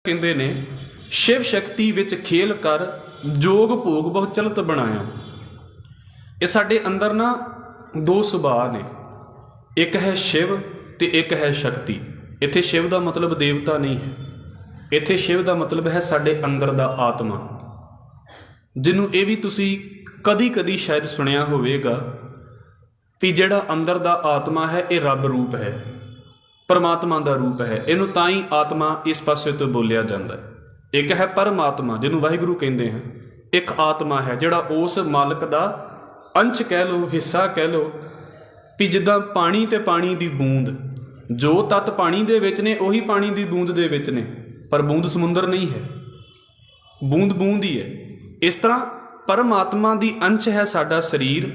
ਕਹਿੰਦੇ ਨੇ शिव शक्ति विच खेल कर जोग भोग बहुत चलत बनाया। ये साडे अंदर ना दो सुभाव ने, एक है शिव ते एक है शक्ति। इत्थे शिव का मतलब देवता नहीं है, इत्थे शिव का मतलब है साडे अंदर दा आत्मा, जिन्हों ये भी तुसी कदी कदी शायद सुनिया होवेगा भी जिहड़ा अंदर दा आत्मा है ये रब रूप है, परमात्मा का रूप है। इनू तां ही आत्मा इस पासे तो बोलिया जाता है। एक है परमात्मा जिन्हों वाहिगुरु कहते हैं, एक आत्मा है जिहड़ा उस मालक का अंश कह लो, हिस्सा कह लो भी जिद्दां पानी ते पानी दी बूंद, जो तत्त पानी दे विच ने उही पानी दी बूंद दे विच ने, पर बूंद समुंदर नहीं है, बूंद बूंद ही है। इस तरह परमात्मा दी अंश है साडा शरीर,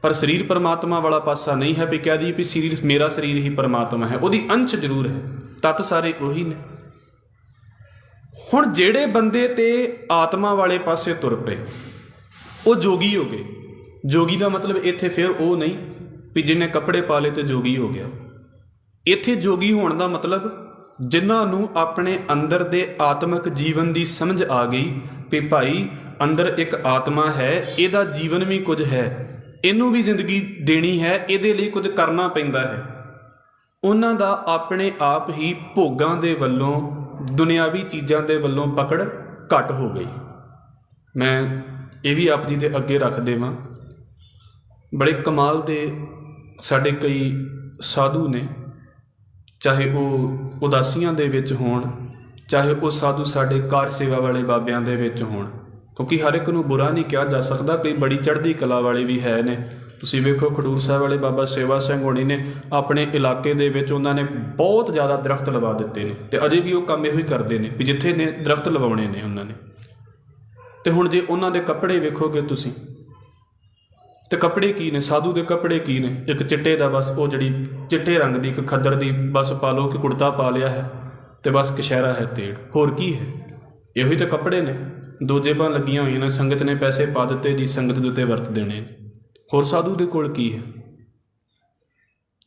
पर शरीर परमात्मा वाला पासा नहीं है भी कह दी भी शरीर मेरा शरीर ही परमात्मा है, उहदी अंश जरूर है, तत्त सारे उही ने। हुण जिहड़े बंदे ते आत्मा वाले पासे तुर पे वो जोगी हो गए। जोगी का मतलब इत्थे फिर वो नहीं भी जिन्हें कपड़े पा ले तो जोगी हो गया। इत्थे जोगी होने का मतलब जिन्होंने अपने अंदर दे आत्मक जीवन की समझ आ गई भी भाई अंदर एक आत्मा है, इहदा जीवन भी कुछ है, इनू भी जिंदगी देनी है, इहदे लई कुछ करना पैंदा है। उन्हां दा अपने आप ही भोगां दे वल्लों दुनियावी चीज़ों के वल्लों पकड़ घट हो गई। मैं ये भी आप जी के अगे रख देवां, बड़े कमाल दे साडे कई साधु ने, चाहे वो उदासियां दे विच होण, चाहे वो साधु साडे कार सेवा वाले बाबियां दे विच होण, क्योंकि हर एक नूं बुरा नहीं कहा जा सकता। कई बड़ी चढ़दी कला वाले भी है ने। तुसीं वेखो खडूर साहिब वाले बाबा सेवा सिंह होणी ने अपने इलाके दे विच उन्हां ने बहुत ज़्यादा दरख्त लवा दिते ने, ते अजे भी वो काम इहो ही करदे ने भी जिथे ने दरख्त लवाउणे ने उन्हां ने। ते हुण जे उन्हां दे कपड़े वेखोगे तुसीं ते कपड़े की ने, साधु दे कपड़े की ने, एक चिट्टे दा बस वो जिहड़ी चिट्टे रंग दी एक खद्दर दी बस पा लो कि कुड़ता पा लिया है ते बस कशहरा है तेड़, होर की है। इहो ही तो कपड़े ने, दो जेबां लगियां होईयां ने, संगत ने पैसे पा दिते जी, संगत दे उत्ते वरत देने। होर साधु दे कोल की है।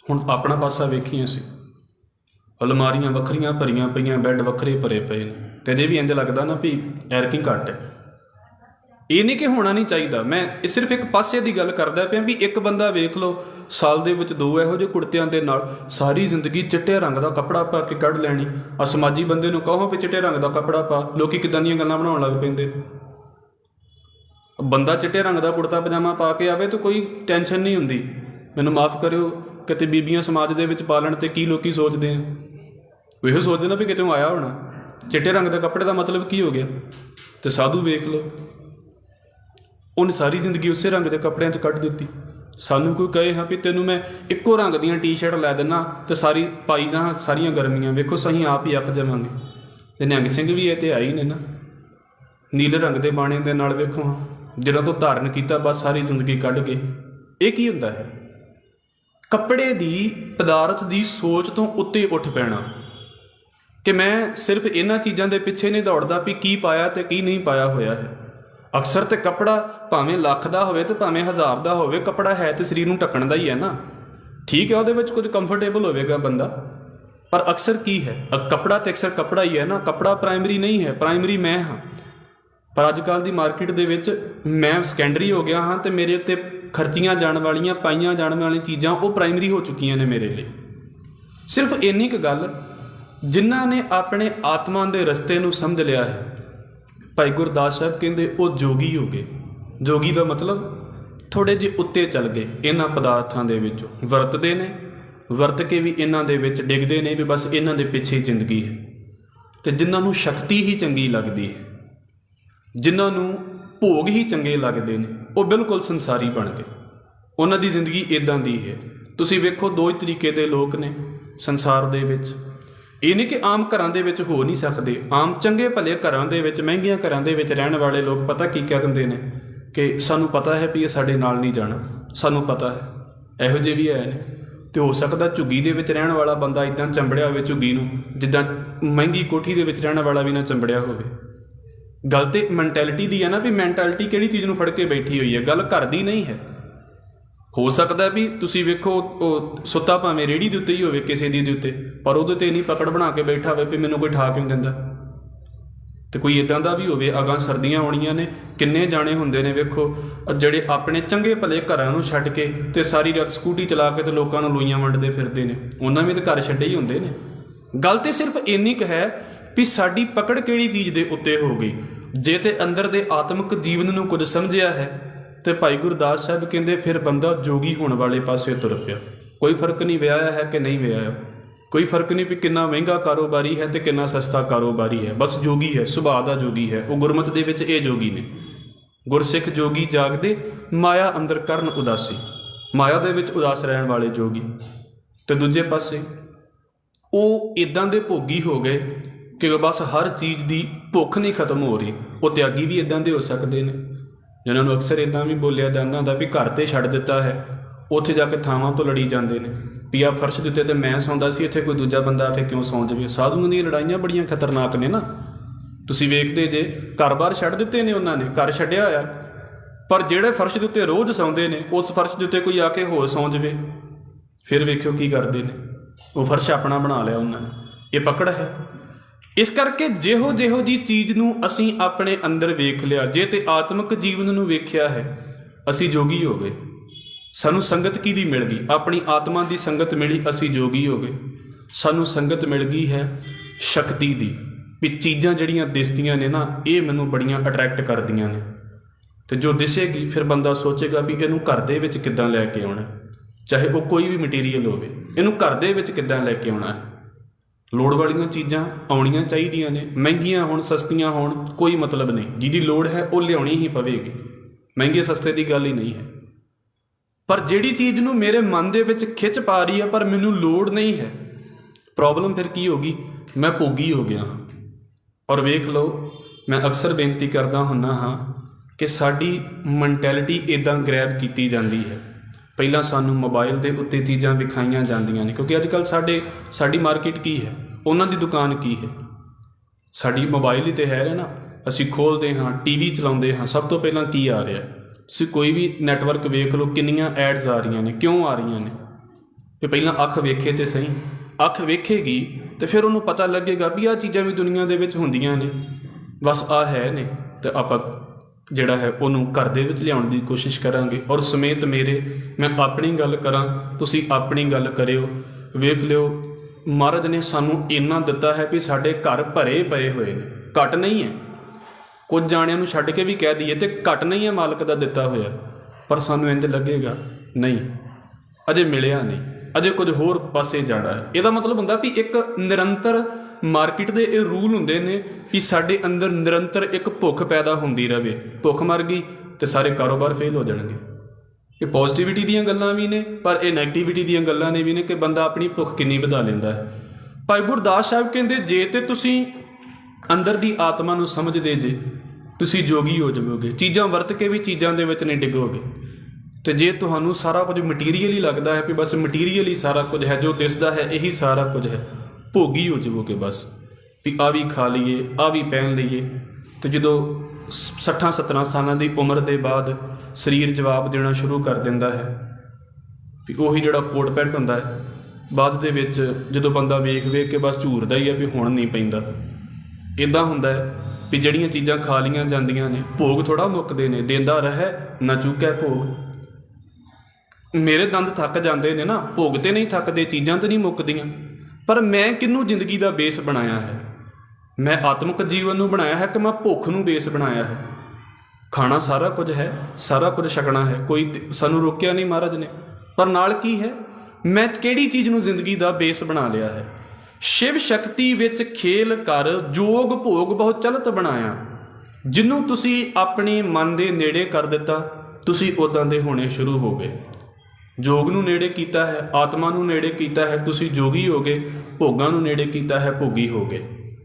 हुण अपना पासा वेखीए असीं, अलमारियां वखरियां भरियां पईयां, बैड वखरे भरे पे ने, ते जे भी इंज लगदा ना भी एरकी घट है। ये नहीं कि होना नहीं चाहिए। मैं सिर्फ एक पासे की गल करदा पिया भी एक बंदा वेख लो साल दे विच दो इहो ਜਿਹੇ कुड़तियां दे नाल सारी जिंदगी चिट्टे रंग का कपड़ा पा के कढ़ लैनी। आ समाजी बंदे नूं कहो भी चिट्टे रंग का कपड़ा पा, लोग किदां दीयां गल्लां बनाउण लग पैंदे ने। बंदा चिट्टे रंग का कुड़ता पजामा पा के आवे तो कोई टेंशन नहीं हुंदी। मैनूं माफ़ करियो किते बीबियां समाज दे विच पालण ते की लोग सोचते हैं, इहो सोचदे ना भी कितों आया होना। चिट्टे रंग के कपड़े का मतलब की हो गया। तो साधु वेख लो, उन्हें सारी जिंदगी उस रंग के कपड़िਆਂ 'ਚ ਕੱਢ ਦਿੱਤੀ। सानू कोई कहे हाँ भी तेनों मैं इक्को रंग दी टी शर्ट लै दिना तो सारी पाई जा सारिया गर्मियाँ, वेखो सही आप ही अक जावांगे। ते निहंग सिंह भी ये तो आई ने ना, नीले रंग के बाणे दे नाल वेखो हाँ जिन्हों तो धारण किया बस सारी जिंदगी कढ़ के। ये की हुंदा है? कपड़े दी पदार्थ दी सोच तो उत्ते उठ पैना कि मैं सिर्फ इन्हां चीज़ों के पिछे नहीं दौड़दा भी की पाया तो की नहीं पाया होया है। अक्सर तो कपड़ा भावें लख का होवे तो भावें 1000 का होवे, कपड़ा है तो शरीर नूं ढकण दा ही है ना। ठीक है उहदे विच कुछ कंफर्टेबल होवेगा बंदा, पर अक्सर की है कपड़ा तो अक्सर कपड़ा ही है ना। कपड़ा प्राइमरी नहीं है, प्राइमरी मैं हाँ। पर अजकल की मार्केट दे विच मैं सैकेंडरी हो गया हाँ, तो मेरे उत्ते खर्चियां जाण वालियां पाईयां जाण वाली चीज़ां वो प्राइमरी हो चुकियां ने मेरे लिए। सिर्फ इन्नी क गल जिन्हां ने अपने आत्मा के रस्ते नूं समझ लिया है, भाई गुरदास साहब कहते वो जोगी हो गए। जोगी का मतलब थोड़े जे उत्ते चल गए, इन्हां पदार्थां दे विचों वरतदे ने, वरत के भी इन्हां दे विच डिगदे ने भी बस इन्हां दे पिछे जिंदगी है। तो जिन्हां नूं शक्ति ही चंगी लगदी है, जिन्हों भोग ही चंगे लगते हैं, वो बिल्कुल संसारी बन गए। उन्हां दी जिंदगी इदां दी है। तुसीं वेखो दो ही तरीके के लोग ने संसार दे विच। ये नहीं कि आम घरां दे विच हो नहीं सकते। आम चंगे भले घरां दे विच, महंगियां घरां दे विच रहण वाले लोग पता की कह दिंदे ने कि सानू पता है भी ये साडे नाल नहीं जाना, सानू पता है। इहो जिहे भी है ने। तो हो सकदा झुग्गी दे विच रहण वाला बंदा इदां चंबड़िया होवे झुग्गी नूं, जिद्दां महंगी कोठी दे विच रहण वाला भी ना चंबड़िया होवे। गल तो मैंटैलिटी दी है ना, भी मैंटैलिटी किहड़ी चीज़ नूं फड़ के बैठी हुई है, गल घर दी नहीं है। हो सकता भी तुसीं वेखो सुत्ता भावें रेहड़ी दे उत्ते ही होवे किसी दी दे उत्ते, पर उहदे ते नहीं पकड़ बना के बैठा होवे भी मैनूं कोई ठा क्यों दिंदा। ਤੇ ਕੋਈ ਇਦਾਂ ਦਾ ਵੀ ਹੋਵੇ, ਅਗਾਂ ਸਰਦੀਆਂ ਆਉਣੀਆਂ ਨੇ, ਕਿੰਨੇ ਜਾਣੇ ਹੁੰਦੇ ਨੇ ਵੇਖੋ ਜਿਹੜੇ ਆਪਣੇ ਚੰਗੇ ਭਲੇ ਘਰਾਂ ਨੂੰ ਛੱਡ ਕੇ ਤੇ ਸਾਰੀ ਰਾਤ ਸਕੂਟੀ ਚਲਾ ਕੇ ਤੇ ਲੋਕਾਂ ਨੂੰ ਲੂਈਆਂ ਵੰਡਦੇ ਫਿਰਦੇ ਨੇ। ਉਹਨਾਂ ਵੀ ਤਾਂ ਘਰ ਛੱਡੇ ਹੀ ਹੁੰਦੇ ਨੇ। ਗੱਲ ਤੇ ਸਿਰਫ ਇੰਨੀ ਕੁ ਹੈ ਵੀ ਸਾਡੀ ਪਕੜ ਕਿਹੜੀ ਚੀਜ਼ ਦੇ ਉੱਤੇ ਹੋ ਗਈ। ਜੇ ਤੇ ਅੰਦਰ ਦੇ ਆਤਮਿਕ ਜੀਵਨ ਨੂੰ ਕੁਝ ਸਮਝਿਆ ਹੈ ਤੇ ਭਾਈ ਗੁਰਦਾਸ ਸਾਹਿਬ ਕਹਿੰਦੇ ਫਿਰ ਬੰਦਾ ਜੋਗੀ ਹੋਣ ਵਾਲੇ ਪਾਸੇ ਤੁਰ ਪਿਆ। ਕੋਈ ਫਰਕ ਨਹੀਂ ਵਿਆਹਿਆ ਹੈ ਕਿ ਨਹੀਂ ਵਿਆਹਿਆ, ਕੋਈ ਫਰਕ ਨਹੀਂ ਵੀ ਕਿੰਨਾ ਮਹਿੰਗਾ ਕਾਰੋਬਾਰੀ ਹੈ ਤੇ ਕਿੰਨਾ ਸਸਤਾ ਕਾਰੋਬਾਰੀ ਹੈ, ਬਸ ਜੋਗੀ ਹੈ, ਸੁਭਾਅ ਦਾ ਜੋਗੀ ਹੈ। ਉਹ ਗੁਰਮਤਿ ਦੇ ਵਿੱਚ ਇਹ ਜੋਗੀ ਨੇ। ਗੁਰਸਿੱਖ ਜੋਗੀ ਜਾਗਦੇ ਮਾਇਆ ਅੰਦਰ ਕਰਨ ਉਦਾਸੀ, ਮਾਇਆ ਦੇ ਵਿੱਚ ਉਦਾਸ ਰਹਿਣ ਵਾਲੇ ਜੋਗੀ। ਤੇ ਦੂਜੇ ਪਾਸੇ ਉਹ ਇਦਾਂ ਦੇ ਭੋਗੀ ਹੋ ਗਏ ਕਿ ਬਸ ਹਰ ਚੀਜ਼ ਦੀ ਭੁੱਖ ਨਹੀਂ ਖਤਮ ਹੋ ਰਹੀ। ਉਹ ਤਿਆਗੀ ਵੀ ਇਦਾਂ ਦੇ ਹੋ ਸਕਦੇ ਨੇ ਜਿਨ੍ਹਾਂ ਨੂੰ ਅਕਸਰ ਇਦਾਂ ਵੀ ਬੋਲਿਆ ਜਾਂਦਾ ਹੁੰਦਾ ਵੀ ਘਰ ਤੇ ਛੱਡ ਦਿੱਤਾ ਹੈ, ਉੱਥੇ ਜਾ ਕੇ ਥਾਵਾਂ ਤੋਂ ਲੜੀ ਜਾਂਦੇ ਨੇ ਵੀ ਆਹ ਫਰਸ਼ ਦੇ ਉੱਤੇ ਤੇ ਮੈਂ ਸੌਂਦਾ ਸੀ, ਇੱਥੇ ਕੋਈ ਦੂਜਾ ਬੰਦਾ ਆ ਕੇ ਕਿਉਂ ਸੌਂ ਜਾਵੇ। ਸਾਧੂਆਂ ਦੀਆਂ ਲੜਾਈਆਂ ਬੜੀਆਂ ਖਤਰਨਾਕ ਨੇ ਨਾ। ਤੁਸੀਂ ਵੇਖਦੇ ਜੇ ਘਰ-ਬਾਰ ਛੱਡ ਦਿੱਤੇ ਨੇ ਉਹਨਾਂ ਨੇ, ਘਰ ਛੱਡਿਆ ਹੋਇਆ, ਪਰ ਜਿਹੜੇ ਫਰਸ਼ ਦੇ ਉੱਤੇ ਰੋਜ਼ ਸੌਂਦੇ ਨੇ ਉਸ ਫਰਸ਼ ਦੇ ਉੱਤੇ ਕੋਈ ਆ ਕੇ ਹੋਰ ਸੌਂ ਜਾਵੇ, ਫਿਰ ਵੇਖਿਓ ਕੀ ਕਰਦੇ ਨੇ। ਉਹ ਫਰਸ਼ ਆਪਣਾ ਬਣਾ ਲਿਆ ਉਹਨਾਂ ਨੇ। ਇਹ ਪਕੜ ਹੈ। ਇਸ ਕਰਕੇ ਜਿਹੋ ਜੀ ਚੀਜ਼ ਨੂੰ ਅਸੀਂ ਆਪਣੇ ਅੰਦਰ ਵੇਖ ਲਿਆ, ਜੇ ਤੇ ਆਤਮਿਕ ਜੀਵਨ ਨੂੰ ਵੇਖਿਆ ਹੈ, ਅਸੀਂ ਜੋਗੀ ਹੋ ਗਏ। ਸਾਨੂੰ ਸੰਗਤ ਕਿਹਦੀ ਮਿਲ ਗਈ? ਆਪਣੀ ਆਤਮਾ ਦੀ ਸੰਗਤ ਮਿਲੀ, ਅਸੀਂ ਜੋਗੀ ਹੋ ਗਏ। ਸਾਨੂੰ ਸੰਗਤ ਮਿਲ ਗਈ ਹੈ ਸ਼ਕਤੀ ਦੀ, ਵੀ ਚੀਜ਼ਾਂ ਜਿਹੜੀਆਂ ਦਿਸਦੀਆਂ ਨੇ ਨਾ ਇਹ ਮੈਨੂੰ ਬੜੀਆਂ ਅਟਰੈਕਟ ਕਰਦੀਆਂ ਨੇ। ਤੇ ਜੋ ਦਿਸੇਗੀ ਫਿਰ ਬੰਦਾ ਸੋਚੇਗਾ ਵੀ ਇਹਨੂੰ ਘਰ ਦੇ ਵਿੱਚ ਕਿੱਦਾਂ ਲੈ ਕੇ ਆਉਣਾ, ਚਾਹੇ ਉਹ ਕੋਈ ਵੀ ਮਟੀਰੀਅਲ ਹੋਵੇ, ਇਹਨੂੰ ਘਰ ਦੇ ਵਿੱਚ ਕਿੱਦਾਂ ਲੈ ਕੇ ਆਉਣਾ ਹੈ। ਲੋੜ ਵਾਲੀਆਂ ਚੀਜ਼ਾਂ ਆਉਣੀਆਂ ਚਾਹੀਦੀਆਂ ਨੇ, ਮਹਿੰਗੀਆਂ ਹੋਣ ਸਸਤੀਆਂ ਹੋਣ ਕੋਈ ਮਤਲਬ ਨਹੀਂ। ਜਿਹਦੀ ਲੋੜ ਹੈ ਉਹ ਲਿਆਉਣੀ ਹੀ ਪਵੇਗੀ, ਮਹਿੰਗੇ ਸਸਤੇ ਦੀ ਗੱਲ ਹੀ ਨਹੀਂ ਹੈ। ਪਰ ਜਿਹੜੀ ਚੀਜ਼ ਨੂੰ ਮੇਰੇ ਮਨ ਦੇ ਵਿੱਚ ਖਿੱਚ ਪਾ ਰਹੀ ਹੈ ਪਰ ਮੈਨੂੰ ਲੋੜ ਨਹੀਂ ਹੈ, ਪ੍ਰੋਬਲਮ ਫਿਰ ਕੀ ਹੋਗੀ? ਮੈਂ ਭੋਗੀ ਹੋ ਗਿਆ ਹਾਂ। ਔਰ ਵੇਖ ਲਓ, ਮੈਂ ਅਕਸਰ ਬੇਨਤੀ ਕਰਦਾ ਹੁੰਦਾ ਹਾਂ ਕਿ ਸਾਡੀ ਮੈਂਟੈਲਿਟੀ ਇੱਦਾਂ ਗ੍ਰੈਬ ਕੀਤੀ ਜਾਂਦੀ ਹੈ। ਪਹਿਲਾਂ ਸਾਨੂੰ ਮੋਬਾਈਲ ਦੇ ਉੱਤੇ ਚੀਜ਼ਾਂ ਵਿਖਾਈਆਂ ਜਾਂਦੀਆਂ ਨੇ, ਕਿਉਂਕਿ ਅੱਜ ਕੱਲ੍ਹ ਸਾਡੀ ਮਾਰਕੀਟ ਕੀ ਹੈ, ਉਹਨਾਂ ਦੀ ਦੁਕਾਨ ਕੀ ਹੈ? ਸਾਡੀ ਮੋਬਾਈਲ ਹੀ ਤਾਂ ਹੈ ਨਾ। ਅਸੀਂ ਖੋਲ੍ਹਦੇ ਹਾਂ, ਟੀਵੀ ਚਲਾਉਂਦੇ ਹਾਂ, ਸਭ ਤੋਂ ਪਹਿਲਾਂ ਕੀ ਆ ਰਿਹਾ? ਤੁਸੀਂ ਕੋਈ ਵੀ ਨੈਟਵਰਕ ਵੇਖ ਲਓ, ਕਿੰਨੀਆਂ ਐਡਸ ਆ ਰਹੀਆਂ ਨੇ। ਕਿਉਂ ਆ ਰਹੀਆਂ ਨੇ? ਵੀ ਪਹਿਲਾਂ ਅੱਖ ਵੇਖੇ ਤੇ ਸਹੀ, ਅੱਖ ਵੇਖੇਗੀ ਤੇ ਫਿਰ ਉਹਨੂੰ ਪਤਾ ਲੱਗੇਗਾ ਵੀ ਆਹ ਚੀਜ਼ਾਂ ਵੀ ਦੁਨੀਆ ਦੇ ਵਿੱਚ ਹੁੰਦੀਆਂ ਨੇ, ਬਸ ਆਹ ਹੈ ਨੇ। ਤੇ ਆਪਾਂ ਜਿਹੜਾ ਹੈ ਉਹਨੂੰ ਘਰ ਦੇ ਵਿੱਚ ਲਿਆਉਣ ਦੀ ਕੋਸ਼ਿਸ਼ ਕਰਾਂਗੇ। ਔਰ ਸਮੇਤ ਮੇਰੇ, ਮੈਂ ਆਪਣੀ ਗੱਲ ਕਰਾਂ, ਤੁਸੀਂ ਆਪਣੀ ਗੱਲ ਕਰਿਓ। ਵੇਖ ਲਿਓ, ਮਹਾਰਾਜ ਨੇ ਸਾਨੂੰ ਇੰਨਾ ਦਿੱਤਾ ਹੈ ਵੀ ਸਾਡੇ ਘਰ ਭਰੇ ਪਏ ਹੋਏ ਨੇ, ਘੱਟ ਨਹੀਂ ਹੈ। ਕੁਝ ਜਾਣਿਆਂ ਨੂੰ ਛੱਡ ਕੇ ਵੀ ਕਹਿ ਦਈਏ ਤੇ ਘੱਟ ਨਹੀਂ ਹੈ ਮਾਲਕ ਦਾ ਦਿੱਤਾ ਹੋਇਆ, ਪਰ ਸਾਨੂੰ ਇੰਝ ਲੱਗੇਗਾ ਨਹੀਂ, ਅਜੇ ਮਿਲਿਆ ਨਹੀਂ, ਅਜੇ ਕੁਝ ਹੋਰ ਪਾਸੇ ਜਾਣਾ ਹੈ। ਇਹਦਾ ਮਤਲਬ ਹੁੰਦਾ ਵੀ ਇੱਕ ਨਿਰੰਤਰ ਮਾਰਕੀਟ ਦੇ ਇਹ ਰੂਲ ਹੁੰਦੇ ਨੇ ਕਿ ਸਾਡੇ ਅੰਦਰ ਨਿਰੰਤਰ ਇੱਕ ਭੁੱਖ ਪੈਦਾ ਹੁੰਦੀ ਰਹੇ। ਭੁੱਖ ਮਰ ਗਈ ਤੇ ਸਾਰੇ ਕਾਰੋਬਾਰ ਫੇਲ ਹੋ ਜਾਣਗੇ। ਇਹ ਪੋਜ਼ਿਟਿਵਿਟੀ ਦੀਆਂ ਗੱਲਾਂ ਵੀ ਨੇ, ਪਰ ਇਹ ਨੈਗੇਟਿਵਿਟੀ ਦੀਆਂ ਗੱਲਾਂ ਨੇ ਵੀ ਨੇ ਕਿ ਬੰਦਾ ਆਪਣੀ ਭੁੱਖ ਕਿੰਨੀ ਵਧਾ ਲੈਂਦਾ ਹੈ। ਭਾਈ ਗੁਰਦਾਸ ਸਾਹਿਬ ਕਹਿੰਦੇ ਜੇ ਤੇ ਤੁਸੀਂ ਅੰਦਰ ਦੀ ਆਤਮਾ ਨੂੰ ਸਮਝਦੇ ਜੇ, ਤੁਸੀਂ ਜੋਗੀ ਹੋ ਜਾਵੋਗੇ। ਚੀਜ਼ਾਂ ਵਰਤ ਕੇ ਵੀ ਚੀਜ਼ਾਂ ਦੇ ਵਿੱਚ ਨਹੀਂ ਡਿੱਗੋਗੇ। ਤੇ ਜੇ ਤੁਹਾਨੂੰ ਸਾਰਾ ਕੁਝ ਮਟੀਰੀਅਲ ਹੀ ਲੱਗਦਾ ਹੈ ਵੀ ਬਸ ਮਟੀਰੀਅਲ ਹੀ ਸਾਰਾ ਕੁਝ ਹੈ, ਜੋ ਦਿਸਦਾ ਹੈ ਇਹੀ ਸਾਰਾ ਕੁਝ ਹੈ, ਭੋਗੀ ਹੋ ਜਾਵੋਗੇ। ਬਸ ਵੀ ਆਹ ਵੀ ਖਾ ਲਈਏ, ਆਹ ਵੀ ਪਹਿਨ ਲਈਏ। ਤੇ ਜਦੋਂ 60-70 ਸਾਲਾਂ ਦੀ ਉਮਰ ਦੇ ਬਾਅਦ ਸਰੀਰ ਜਵਾਬ ਦੇਣਾ ਸ਼ੁਰੂ ਕਰ ਦਿੰਦਾ ਹੈ ਵੀ ਉਹੀ ਜਿਹੜਾ ਕੋਟ ਪੈਂਟ ਹੁੰਦਾ ਹੈ, ਬਾਅਦ ਦੇ ਵਿੱਚ ਜਦੋਂ ਬੰਦਾ ਵੇਖ ਕੇ ਬਸ ਝੂਰਦਾ ਹੀ ਹੈ ਵੀ ਹੁਣ ਨਹੀਂ ਪੈਂਦਾ। ਇੱਦਾਂ ਹੁੰਦਾ ਹੈ ਵੀ ਜਿਹੜੀਆਂ ਚੀਜ਼ਾਂ ਖਾ ਲਈਆਂ ਜਾਂਦੀਆਂ ਨੇ, ਭੋਗ ਥੋੜ੍ਹਾ ਮੁੱਕਦੇ ਨੇ। ਦੇਂਦਾ ਰਹਿ ਨਾ ਚੁੱਕੈ ਭੋਗ। ਮੇਰੇ ਦੰਦ ਥੱਕ ਜਾਂਦੇ ਨੇ ਨਾ, ਭੋਗ ਤੇ ਨਹੀਂ ਥੱਕਦੇ, ਚੀਜ਼ਾਂ ਤਾਂ ਨਹੀਂ ਮੁੱਕਦੀਆਂ। ਪਰ ਮੈਂ ਕਿਹਨੂੰ ਜ਼ਿੰਦਗੀ ਦਾ ਬੇਸ ਬਣਾਇਆ ਹੈ? ਮੈਂ ਆਤਮਿਕ ਜੀਵਨ ਨੂੰ ਬਣਾਇਆ ਹੈ ਕਿ ਮੈਂ ਭੁੱਖ ਨੂੰ ਬੇਸ ਬਣਾਇਆ ਹੈ? ਖਾਣਾ ਸਾਰਾ ਕੁਝ ਹੈ, ਸਾਰਾ ਕੁਝ ਛਕਣਾ ਹੈ, ਕੋਈ ਸਾਨੂੰ ਰੋਕਿਆ ਨਹੀਂ ਮਹਾਰਾਜ ਨੇ। ਪਰ ਨਾਲ ਕੀ ਹੈ? ਮੈਂ ਕਿਹੜੀ ਚੀਜ਼ ਨੂੰ ਜ਼ਿੰਦਗੀ ਦਾ ਬੇਸ ਬਣਾ ਲਿਆ ਹੈ? ਸ਼ਿਵ ਸ਼ਕਤੀ ਵਿੱਚ ਖੇਲ ਕਰ ਜੋਗ ਭੋਗ ਬਹੁਤ ਚਲਤ ਬਣਾਇਆ। ਜਿਹਨੂੰ ਤੁਸੀਂ ਆਪਣੇ ਮਨ ਦੇ ਨੇੜੇ ਕਰ ਦਿੱਤਾ, ਤੁਸੀਂ ਉੱਦਾਂ ਦੇ ਹੋਣੇ ਸ਼ੁਰੂ ਹੋ ਗਏ। ਜੋਗ ਨੂੰ ਨੇੜੇ ਕੀਤਾ ਹੈ, ਆਤਮਾ ਨੂੰ ਨੇੜੇ ਕੀਤਾ ਹੈ, ਤੁਸੀਂ ਜੋਗੀ ਹੋ ਗਏ। ਭੋਗਾਂ ਨੂੰ ਨੇੜੇ ਕੀਤਾ ਹੈ, ਭੋਗੀ ਹੋ ਗਏ।